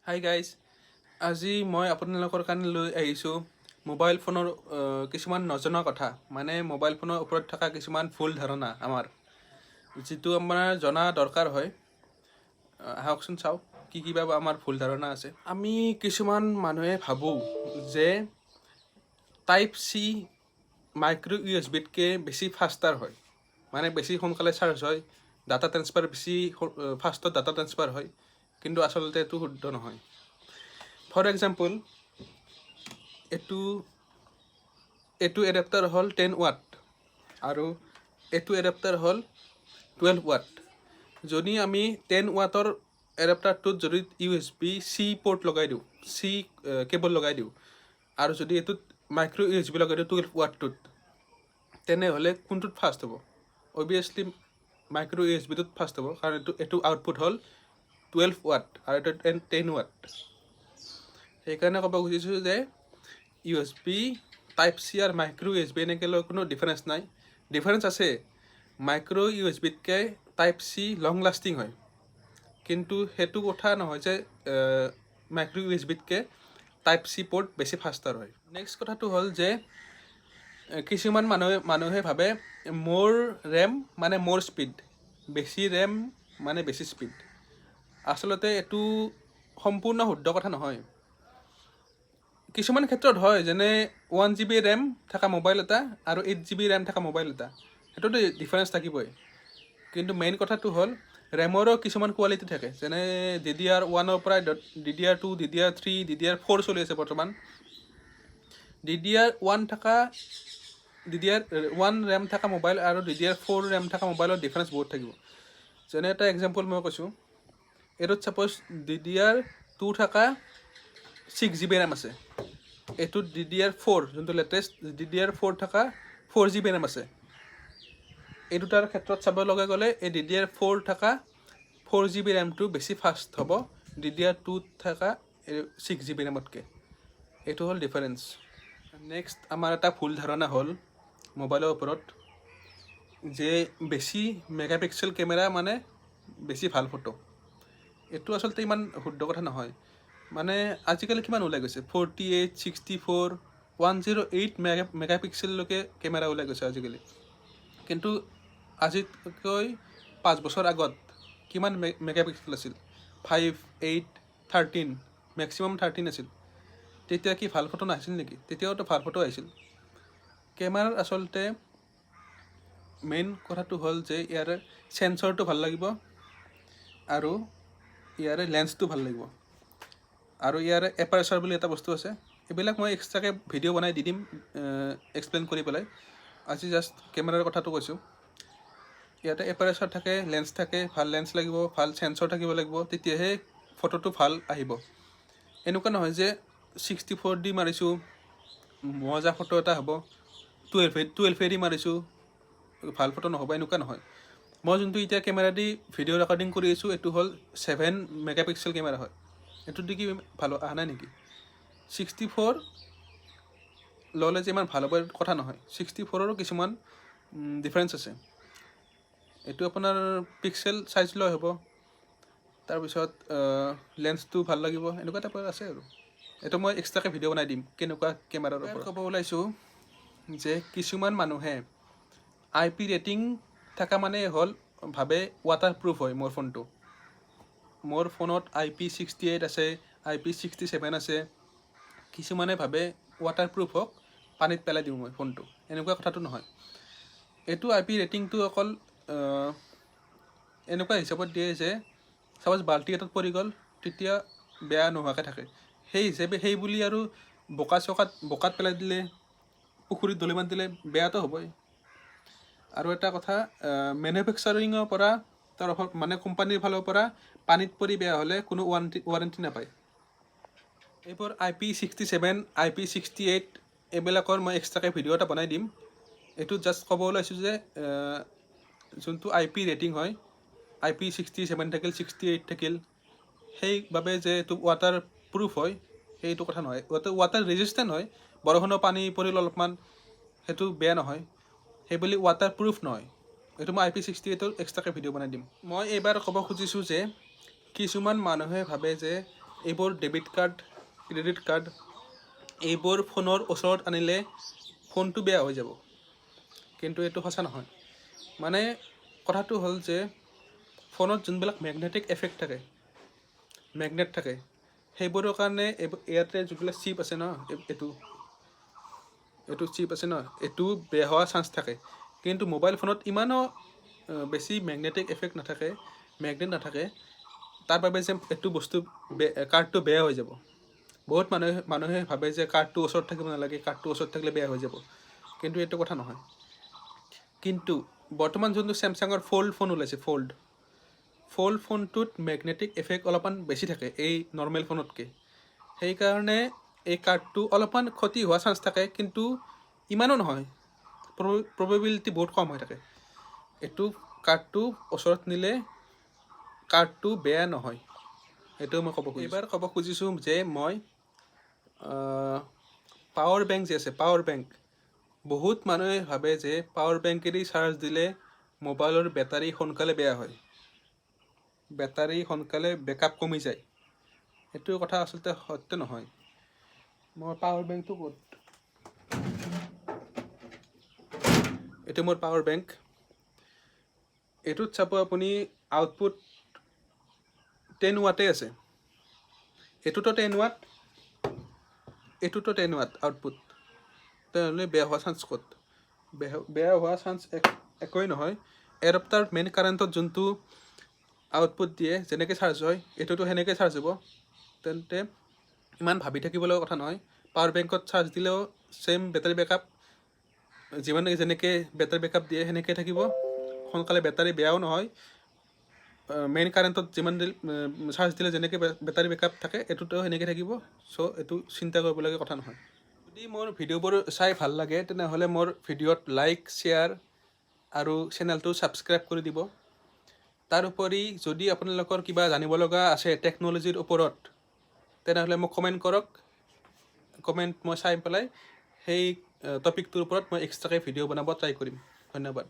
Hi guys, আজি মই আপোনালোকৰ কাৰণে লৈ আহিছোঁ মোবাইল ফোনৰ কিছুমান নজনা কথা, মানে মোবাইল ফোনৰ ওপৰত থকা কিছুমান ভুল ধাৰণা আমাৰ, যিটো আমাৰ জনা দৰকাৰ হয়। আহকচোন চাওক কি কি বা আমাৰ ভুল ধাৰণা আছে। আমি কিছুমান মানুহে ভাবোঁ যে টাইপ চি মাইক্ৰ' USB-তকৈ বেছি ফাষ্টাৰ হয়, মানে বেছি সোনকালে চাৰ্জ হয়, ডাটা ট্ৰেন্সফাৰ বেছি ফাষ্টত ডাটা ট্ৰেন্সফাৰ হয়, কিন্তু আচলতে এইটো শুদ্ধ নহয়। ফৰ এক্সাম্পল, এইটো এডাপ্টাৰ হ'ল 10 ৱাট আৰু এইটো এডাপ্টাৰ হ'ল 12 ৱাট। যদি আমি 10 ৱাটৰ এডাপ্টাৰটোত যদি USB-C পৰ্ট লগাই দিওঁ, C কেবল লগাই দিওঁ, আৰু যদি এইটোত মাইক্ৰ' USB লগাই দিওঁ 12 ৱাটটোত, তেনেহ'লে কোনটোত ফাষ্ট হ'ব? অবভিয়াছলি মাইক্ৰ' USB-টোত ফাষ্ট হ'ব, কাৰণ এইটো আউটপুট হ'ল 12 ৱাট আৰু এইটো 10 ৱাট। সেইকাৰণে ক'ব খুজিছোঁ যে USB টাইপ চি আৰু মাইক্ৰ' USB এনেকৈ লৈ কোনো ডিফাৰেঞ্চ নাই। ডিফাৰেঞ্চ আছে, মাইক্ৰ' USB-তকৈ টাইপ চি লং লাষ্টিং হয়, কিন্তু সেইটো কথা নহয় যে মাইক্ৰ' USB-তকৈ টাইপ চি পৰ্ট বেছি ফাষ্টাৰ হয়। নেক্সট কথাটো হ'ল যে কিছুমান মানুহে ভাবে মোৰ ৰেম মানে মোৰ স্পীড, বেছি ৰেম মানে বেছি স্পীড। আচলতে এইটো সম্পূৰ্ণ শুদ্ধ কথা নহয়। কিছুমান ক্ষেত্ৰত হয়, যেনে 1 GB ৰেম থকা মোবাইল এটা আৰু 8 GB ৰেম থকা মোবাইল এটা, সেইটোতো ডিফাৰেঞ্চ থাকিবই। কিন্তু মেইন কথাটো হ'ল ৰেমৰো কিছুমান কোৱালিটি থাকে, যেনে DDR1 পৰা DDR2, DDR3, DDR4 চলি আছে বৰ্তমান। DDR1 ৰেম থকা মোবাইল আৰু DDR4 ৰেম থকা মোবাইলৰ ডিফাৰেঞ্চ বহুত থাকিব। যেনে এটা এক্সাম্পল মই কৈছোঁ, এইটোত ছাপ'জ DDR2 থকা 6 GB ৰেম আছে, এইটোত DDR4 যোনটো লেটেষ্ট DDR4 থকা 4 GB ৰেম আছে। এই দুটাৰ ক্ষেত্ৰত চাব লগা গ'লে এই DDR4 থকা 4 GB ৰেমটো বেছি ফাষ্ট হ'ব DDR2 থকা 6 GB ৰেমতকৈ। এইটো হ'ল ডিফাৰেঞ্চ। নেক্সট আমাৰ এটা ভুল ধাৰণা হ'ল মোবাইলৰ ওপৰত যে বেছি মেগাপিক্সেল কেমেৰা মানে বেছি ভাল ফটো। এইটো আচলতে ইমান শুদ্ধ কথা নহয়। মানে আজিকালি কিমান ওলাই গৈছে, 48, 64, 108 মেগাপিক্সেললৈকে কেমেৰা ওলাই গৈছে আজিকালি। কিন্তু আজিতকৈ 5 বছৰ আগত কিমান মেগাপিক্সেল আছিল? 5, 8, 13, মেক্সিমাম 13 আছিল। তেতিয়া কি ভাল ফটো নাহিছিল নেকি? তেতিয়াওতো ভাল ফটো আহিছিল। কেমেৰাৰ আচলতে মেইন কথাটো হ'ল যে ইয়াৰে চেঞ্চৰটো ভাল লাগিব আৰু ইয়াৰে লেন্সটো ভাল লাগিব, আৰু ইয়াৰে এপাৰেচাৰ বুলি এটা বস্তু আছে। এইবিলাক মই এক্সট্ৰাকৈ ভিডিঅ' বনাই দি দিম এক্সপ্লেইন কৰি পেলাই। আজি জাষ্ট কেমেৰাৰ কথাটো কৈছোঁ। ইয়াতে এপাৰেচাৰ থাকে, লেন্স থাকে, ভাল লেন্স লাগিব, ভাল চেঞ্চৰ থাকিব লাগিব, তেতিয়াহে ফটোটো ভাল আহিব। এনেকুৱা নহয় যে 64 দি মাৰিছোঁ মজা ফটো এটা হ'ব, 12 দি মাৰিছোঁ ভাল ফটো নহ'ব, এনেকুৱা নহয়। মই যোনটো এতিয়া কেমেৰা দি ভিডিঅ' ৰেকৰ্ডিং কৰি আছোঁ, এইটো হ'ল 7 মেগাপিক্সেল কেমেৰা হয়। এইটো দি কি ভাল অহা নাই নেকি? 64 ল'লে যে ইমান ভাল হ'ব কথা নহয়। 64ৰো কিছুমান ডিফাৰেঞ্চ আছে। এইটো আপোনাৰ পিক্সেল চাইজ লৈ হ'ব, তাৰপিছত লেন্সটো ভাল লাগিব, এনেকুৱা টাইপৰ আছে আৰু। এইটো মই এক্সট্ৰাকৈ ভিডিঅ' বনাই দিম কেনেকুৱা কেমেৰাৰ ওপৰত। ক'ব ওলাইছোঁ যে কিছুমান মানুহে IP ৰেটিং থকা মানে হ'ল ভাবে ৱাটাৰপ্ৰুফ হয় মোৰ ফোনটো। মোৰ ফোনত IP68 আছে, IP67 আছে। কিছুমানে ভাবে ৱাটাৰপ্ৰুফ হওক, পানীত পেলাই দিওঁ মই ফোনটো, এনেকুৱা কথাটো নহয়। এইটো IP ৰেটিংটো অকল এনেকুৱা হিচাপত দিয়ে যে চাপ'জ বাল্টি এটাত পৰি গ'ল, তেতিয়া বেয়া নোহোৱাকৈ থাকে, সেই হিচাপে সেই বুলি আৰু বোকাত পেলাই দিলে, পুখুৰীত দলিমাত দিলে বেয়াটো হ'বই। আৰু এটা কথা, মেনুফেকচাৰিঙৰ পৰা মানে কোম্পানীৰ ফালৰ পৰা পানীত পৰি বেয়া হ'লে কোনো ৱাৰেণ্টি নাপায়। এইবোৰ IP67, IP68 এইবিলাকৰ মই এক্সট্ৰাকৈ ভিডিঅ' এটা বনাই দিম। এইটো জাষ্ট ক'ব ওলাইছোঁ যে যোনটো IP ৰেটিং হয়, IP67 থাকিল, 68 থাকিল, সেইবাবে যে এইটো ৱাটাৰ প্ৰুফ হয় সেইটো কথা নহয়। ৱাটাৰ ৰেজিষ্টেণ্ট হয়, বৰষুণৰ পানী পৰিল অলপমান, সেইটো বেয়া নহয়, সেইবুলি ৱাটাৰ প্ৰুফ নহয়। এইটো মই IP68ৰ এক্সট্ৰাকৈ ভিডিঅ' বনাই দিম। মই এইবাৰ ক'ব খুজিছোঁ যে কিছুমান মানুহে ভাবে যে এইবোৰ ডেবিট কাৰ্ড ক্ৰেডিট কাৰ্ড এইবোৰ ফোনৰ ওচৰত আনিলে ফোনটো বেয়া হৈ যাব, কিন্তু এইটো সঁচা নহয়। মানে কথাটো হ'ল যে ফোনত যোনবিলাক মেগনেটিক এফেক্ট থাকে, মেগনেট থাকে, সেইবোৰৰ কাৰণে ইয়াতে যোনবিলাক চিপ আছে ন, এইটো চিপ আছে ন, এইটো বেয়া হোৱাৰ চান্স থাকে। কিন্তু মোবাইল ফোনত ইমানো বেছি মেগনেটিক এফেক্ট নাথাকে, মেগনেট নাথাকে, তাৰ বাবে যে এইটো বস্তু কাৰ্ডটো বেয়া হৈ যাব। বহুত মানুহে ভাবে যে কাৰ্ডটো ওচৰত থাকিব নালাগে, কাৰ্ডটো ওচৰত থাকিলে বেয়া হৈ যাব, কিন্তু এইটো কথা নহয়। কিন্তু বৰ্তমান যোনটো চেমচাঙৰ ফ'ল্ড ফোন ওলাইছে, ফ'ল্ড ফোনটোত মেগনেটিক এফেক্ট অলপমান বেছি থাকে এই নৰ্মেল ফোনতকৈ। সেইকাৰণে এই কাৰ্ডটো অলপমান ক্ষতি হোৱা চান্স থাকে, কিন্তু ইমানো নহয়, প্ৰবেবিলিটি বহুত কম হৈ থাকে। এইটো কাৰ্ডটো ওচৰত নিলে কাৰ্ডটো বেয়া নহয়, এইটো মই ক'ব খুজিছোঁ। এইবাৰ ক'ব খুজিছোঁ যে মই পাৱাৰ বেংক যে আছে, পাৱাৰ বেংক, বহুত মানুহে ভাবে যে পাৱাৰ বেংকেদি চাৰ্জ দিলে মোবাইলৰ বেটাৰী সোনকালে বেয়া হয়, বেটাৰী সোনকালে বেকআপ কমি যায়। সেইটো কথা আচলতে সত্য নহয়। মোৰ পাৱাৰ বেংকটো ক'ত? এইটো মোৰ পাৱাৰ বেংক। এইটোত চাব আপুনি আউটপুট 10 ৱাটে আছে। এইটোতো 10 ৱাট, এইটোতো 10 ৱাট আউটপুট। তেনেহ'লে বেয়া হোৱা চান্স ক'ত? বেয়া হোৱা চান্স একোৱেই নহয়। এডাপ্টাৰ মেইন কাৰেণ্টত যোনটো আউটপুট দিয়ে, যেনেকৈ চাৰ্জ হয়, এইটোতো সেনেকৈ চাৰ্জ হ'ব। তেন্তে ইমান ভাবি থাকিব লগা কথা নহয়। পাৱাৰ বেংকত চাৰ্জ দিলেও ছেইম বেটাৰী বেকআপ, যেনেকৈ বেটাৰী বেকআপ দিয়ে সেনেকৈ থাকিব, সোনকালে বেটাৰী বেয়াও নহয়। মেইন কাৰেণ্টত যিমান চাৰ্জ দিলে যেনেকৈ বেটাৰী বেকআপ থাকে, এইটোতো সেনেকৈ থাকিব। চ' এইটো চিন্তা কৰিবলগীয়া কথা নহয়। যদি মোৰ ভিডিঅ'বোৰ চাই ভাল লাগে, তেনেহ'লে মোৰ ভিডিঅ'ত লাইক, শ্বেয়াৰ আৰু চেনেলটো ছাবস্ক্ৰাইব কৰি দিব। তাৰোপৰি যদি আপোনালোকৰ কিবা জানিব লগা আছে টেকন'লজিৰ ওপৰত, তেনেহ'লে মোক কমেণ্ট কৰক। কমেণ্ট মই চাই পেলাই সেই টপিকটোৰ ওপৰত মই এক্সট্ৰাকৈ ভিডিঅ' বনাব ট্ৰাই কৰিম। ধন্যবাদ।